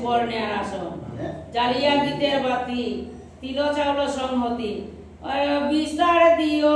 সুবর্ণের আসন জ্বালিয়া গীতের বাতি তিল চাউল সংহতি বিস্তার দিও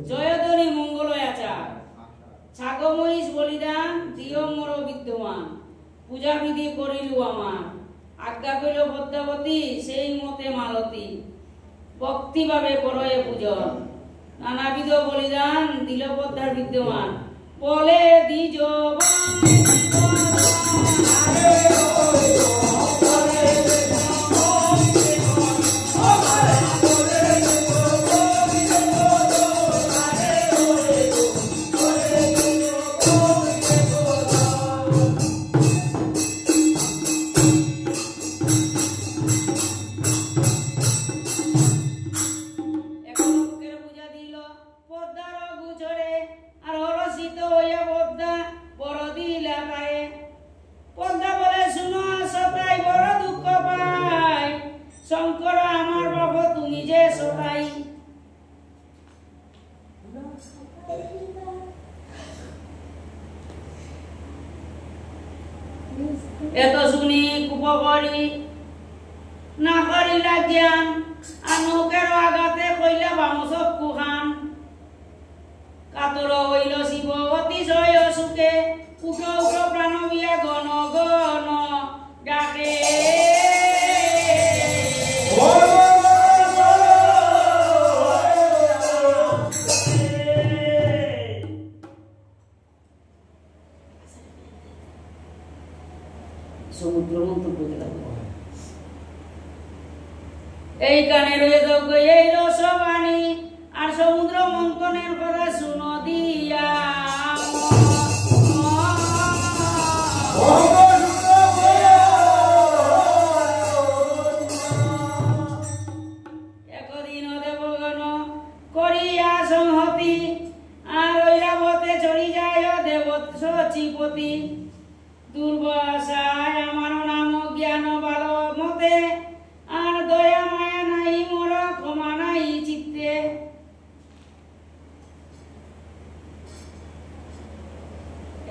জয়ধ্বনি মঙ্গলয়াচার ছাগমহিষ বলিদান দিও মোর বিদ্যমান পূজাবিধি করিলু আমার আজ্ঞা করিল পদ্মাবতী সেই মতে মালতী ভক্তিভাবে করয়ে পূজন নানাবিধ বলিদান দিল পদ্মার বিদ্যমান বলে দ্বিজ শঙ্কর আমার বাবা তুমি যে সবাই এত শুনি কুপ করি না করিলা জ্ঞান আর নৌকের আঘাতে কইলা বামসক কুহান কাতর হইল শিব অতিশয় সুখে উগ্র উগ্র প্রাণবিয়া গণ গণ ডাকে সমুদ্র মন্ত্র এই গানে রয়ে এই রসবাণী আর সমুদ্র মন্থনের কথা শুনো দিয়া একদিন দেবগণ করিয়া সংহতি আর ঐরাবতে চড়ি যায় দেব সচিপতি দুর্বাসায় আমার নাম জ্ঞান ভালো মতে আর দয়া মায়া নাই মোর ক্ষমা নাই চিত্তে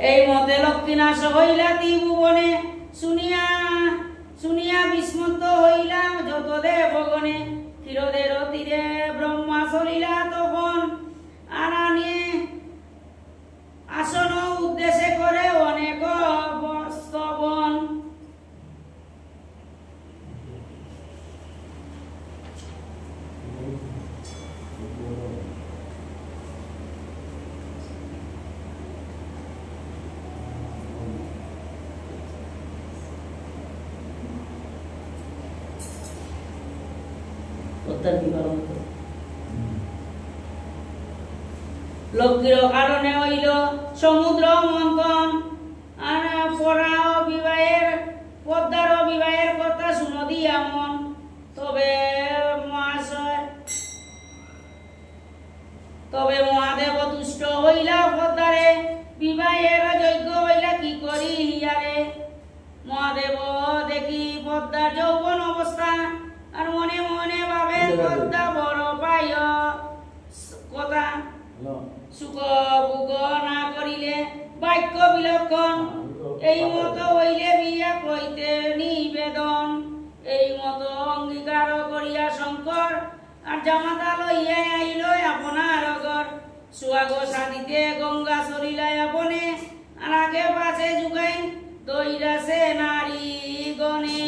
এই মতে লক্ষ্মীনাশ হইলা ত্রিভুবনে শুনিয়া শুনিয়া বিস্মত হইলা যত দেবগণে ক্ষীরদের তীরে ব্রহ্মা চলিলা তখন আনিয়ে আসন উদ্দেশ্যে করে অনেক স্তবন লক্ষ্মীর কারণে হইল সমুদ্র মন্থন আর পড়া বিবাহের পদ্মার বিবাহের কথা শুনো দিয়া মন তবে মহাদেব তুষ্ট হইলা পদ্মারে বিবাহের যোগ্য হইলা কি করি হিয়ারে মহাদেব দেখি পদ্মার যৌবন অবস্থা আর মনে মনে ভাবে পদ্মা বড় পায় কথা সুখ ভোগ না করিলে বাক্য বিলক্ষণ এই মত হইলে বিয়া কইতে নিবেদন এই মত অঙ্গীকার করিয়া শঙ্কর আর জামাতা লইয়া আইল আপনার ঘর সুয়াগ সাদিতে গঙ্গা চলিলাই আপনে আর আগে পাশে যুগাই দইরাছে নারী গণে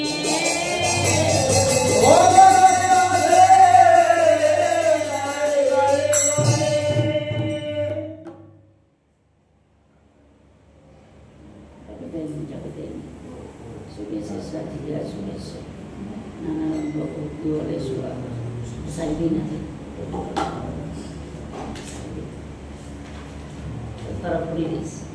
para por isso.